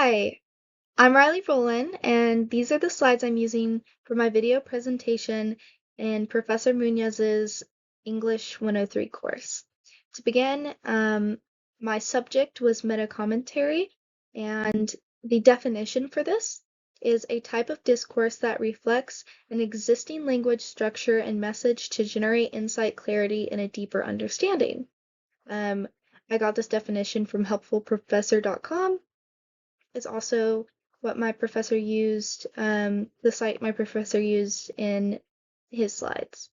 Hi, I'm Riley Rowland, and these are the slides I'm using for my video presentation in Professor Munoz's English 103 course. To begin, my subject was metacommentary, and the definition for this is a type of discourse that reflects an existing language structure and message to generate insight, clarity, and a deeper understanding. I got this definition from helpfulprofessor.com. Is also what my professor used, the site my professor used in his slides.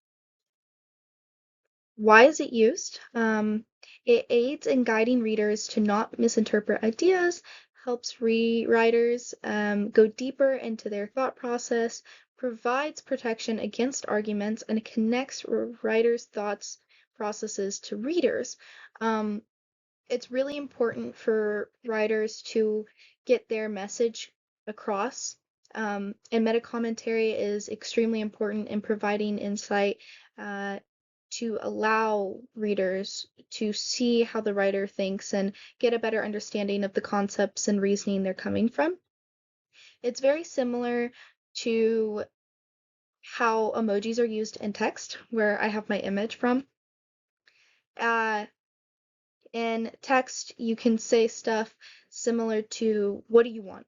Why is it used? It aids in guiding readers to not misinterpret ideas, helps writers go deeper into their thought process, provides protection against arguments, and connects writers' thoughts processes to readers. It's really important for writers to get their message across. And metacommentary is extremely important in providing insight to allow readers to see how the writer thinks and get a better understanding of the concepts and reasoning they're coming from. It's very similar to how emojis are used in text, where I have my image from. In text, you can say stuff similar to, what do you want?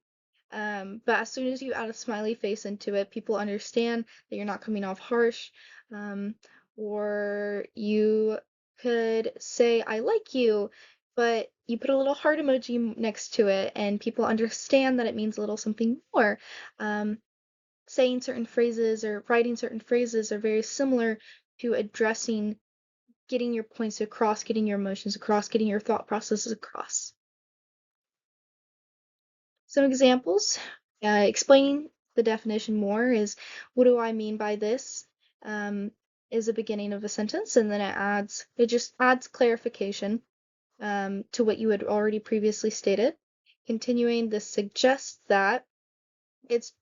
But as soon as you add a smiley face into it, people understand that you're not coming off harsh. Or you could say, I like you, but you put a little heart emoji next to it, and people understand that it means a little something more. Saying certain phrases or writing certain phrases are very similar to addressing getting your points across, getting your emotions across, getting your thought processes across. Some examples, explaining the definition more is, what do I mean by this? Is the beginning of a sentence, and then it just adds clarification to what you had already previously stated. Continuing, this suggests that it's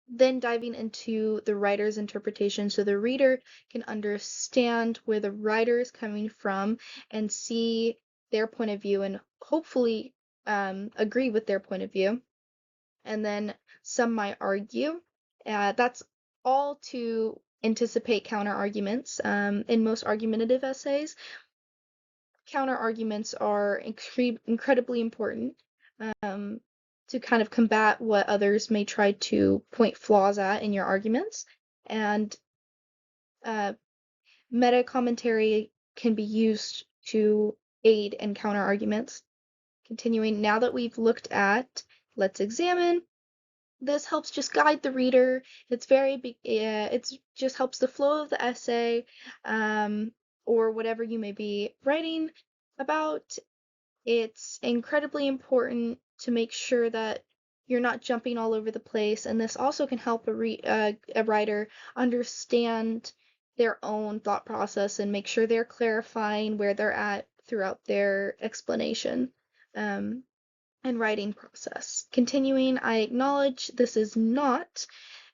then diving into the writer's interpretation so the reader can understand where the writer is coming from and see their point of view and hopefully agree with their point of view. And then some might argue. That's all to anticipate counter arguments. In most argumentative essays, counter arguments are incredibly important. To kind of combat what others may try to point flaws at in your arguments. And meta commentary can be used to aid in counter arguments. Continuing, now that we've looked at, let's examine. This helps just guide the reader. It's just helps the flow of the essay, or whatever you may be writing about. It's incredibly important to make sure that you're not jumping all over the place, and this also can help a writer understand their own thought process and make sure they're clarifying where they're at throughout their explanation and writing process. Continuing, I acknowledge this is not.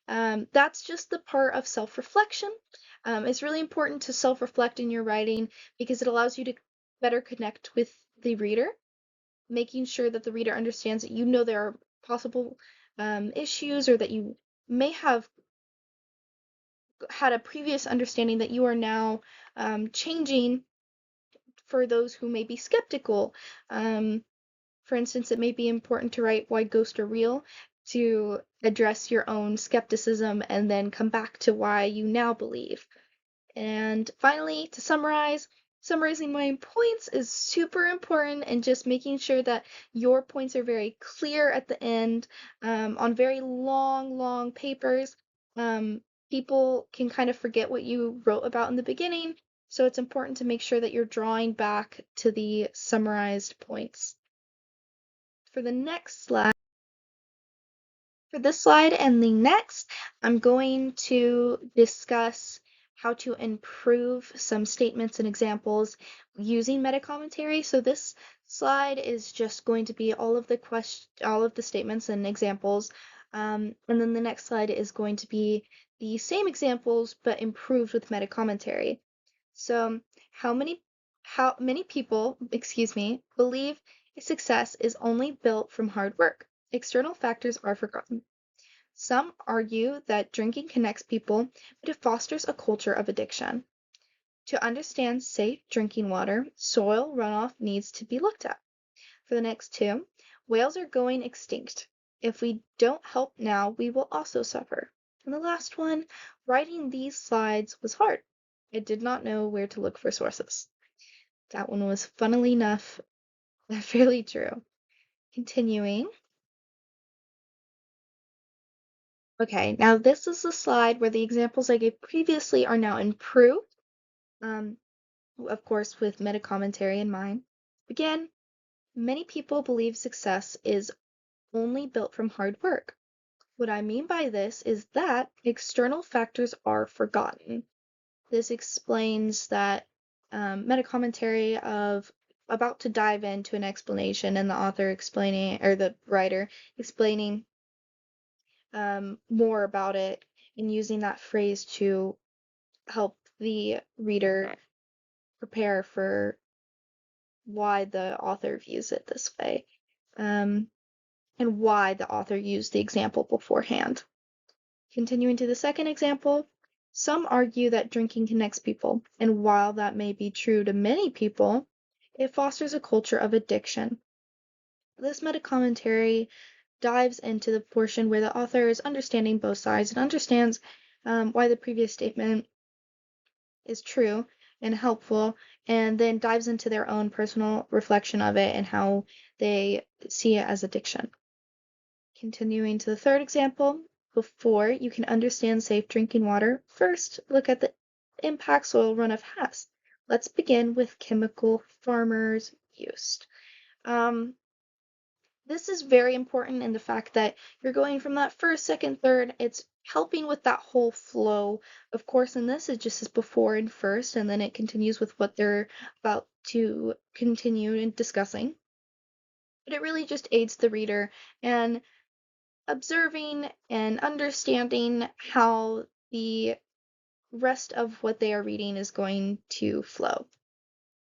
That's just the part of self-reflection. It's really important to self-reflect in your writing because it allows you to better connect with the reader, making sure that the reader understands that you know there are possible issues, or that you may have had a previous understanding that you are now changing for those who may be skeptical. For instance, it may be important to write why ghosts are real to address your own skepticism and then come back to why you now believe. And finally, to summarize, summarizing my points is super important, and just making sure that your points are very clear at the end. On very long papers, people can kind of forget what you wrote about in the beginning, so it's important to make sure that you're drawing back to the summarized points. For the next slide, for this slide and the next, I'm going to discuss how to improve some statements and examples using metacommentary. So this slide is just going to be all of the statements and examples, and then the next slide is going to be the same examples but improved with metacommentary. So how many people, believe success is only built from hard work? external factors are forgotten. Some argue that drinking connects people, but it fosters a culture of addiction. To understand safe drinking water, soil runoff needs to be looked at. For the next two, whales are going extinct. If we don't help now, we will also suffer. And the last one, writing these slides was hard. I did not know where to look for sources. That one was, funnily enough, fairly true. Continuing. Okay, now this is the slide where the examples I gave previously are now improved, of course with Metacommentary in mind. Again, many people believe success is only built from hard work. What I mean by this is that external factors are forgotten. This explains that Metacommentary of about to dive into an explanation and the author explaining, or the writer explaining more about it and using that phrase to help the reader prepare for why the author views it this way, and why the author used the example beforehand. Continuing to the second example, some argue that drinking connects people, and while that may be true to many people, it fosters a culture of addiction. This meta-commentary dives into the portion where the author is understanding both sides and understands why the previous statement is true and helpful, and then dives into their own personal reflection of it and how they see it as addiction. Continuing to the third example, before you can understand safe drinking water, first look at the impact soil runoff has. Let's begin with chemical farmers' use. This is very important in the fact that you're going from that first, second, third. It's helping with that whole flow. Of course, in this, it just says before and first, and then it continues with what they're about to continue in discussing. But it really just aids the reader in observing and understanding how the rest of what they are reading is going to flow.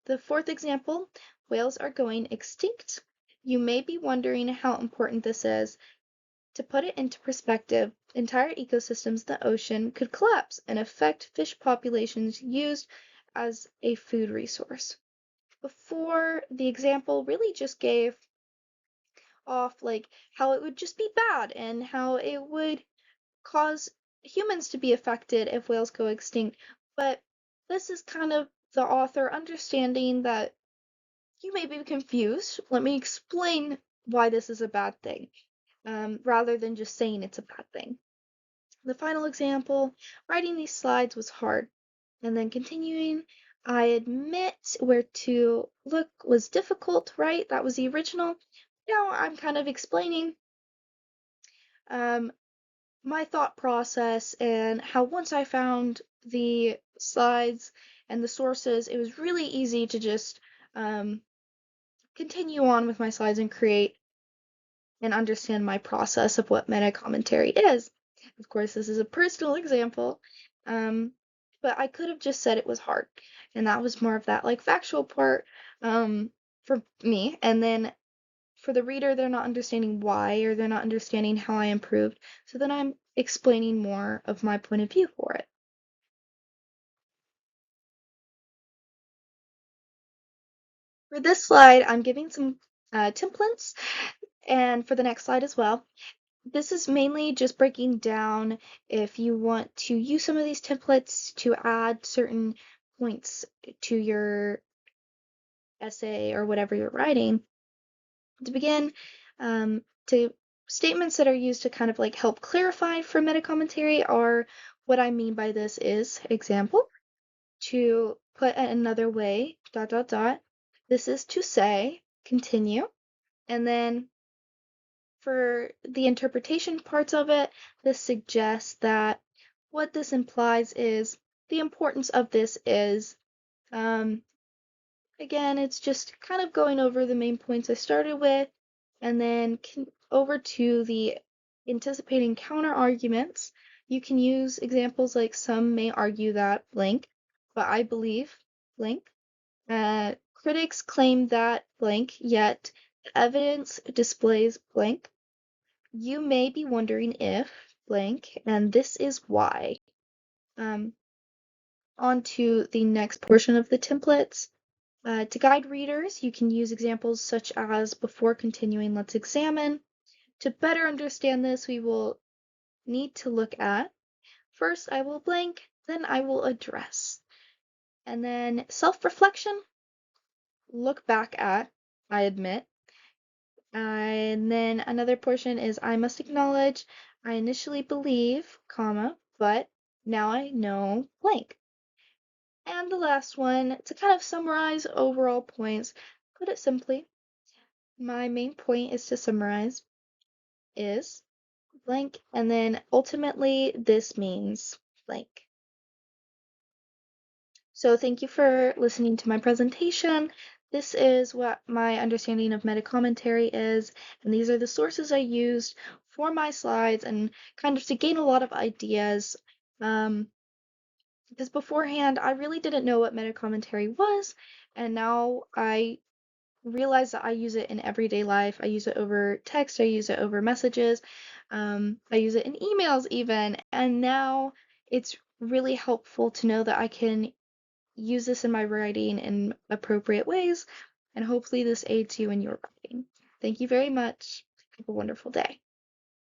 The fourth example, whales are going extinct. You may be wondering how important this is. To put it into perspective, entire ecosystems in the ocean could collapse and affect fish populations used as a food resource. Before, the example really just gave off like how it would just be bad and how it would cause humans to be affected if whales go extinct. But this is kind of the author understanding that you may be confused. Let me explain why this is a bad thing, rather than just saying it's a bad thing. The final example, writing these slides was hard. And then continuing, I admit where to look was difficult, right? That was the original. Now I'm kind of explaining um, my thought process and how once I found the slides and the sources, it was really easy to just continue on with my slides and create and understand my process of what meta commentary is. Of course, this is a personal example, but I could have just said it was hard, and that was more of that like factual part for me. And then for the reader, they're not understanding why, or they're not understanding how I improved. So then I'm explaining more of my point of view for it. For this slide, I'm giving some templates, and for the next slide as well. This is mainly just breaking down if you want to use some of these templates to add certain points to your essay or whatever you're writing. To begin, to statements that are used to kind of like help clarify for meta commentary are what I mean by this is example. To put it another way, dot dot dot. This is to say, continue, and then for the interpretation parts of it, this suggests that what this implies is the importance of this is, um, again, it's just kind of going over the main points I started with, and then over to the anticipating counter arguments. You can use examples like some may argue that blank, but I believe blank. Critics claim that blank, yet evidence displays blank. You may be wondering if blank, and this is why. Um, On to the next portion of the templates. To guide readers, you can use examples such as before continuing, let's examine. To better understand this, we will need to look at first I will blank, then I will address. And then self-reflection, look back at, I admit. And then another portion is I must acknowledge, I initially believe, comma, but now I know blank. And the last one, to kind of summarize overall points, put it simply, my main point is to summarize is blank, and then ultimately this means blank. So thank you for listening to my presentation. This is what my understanding of metacommentary is, and these are the sources I used for my slides and kind of to gain a lot of ideas. Because beforehand, I really didn't know what metacommentary was, and now I realize that I use it in everyday life. I use it over text, I use it over messages, I use it in emails even, and now it's really helpful to know that I can use this in my writing in appropriate ways, and hopefully this aids you in your writing. Thank you very much. Have a wonderful day.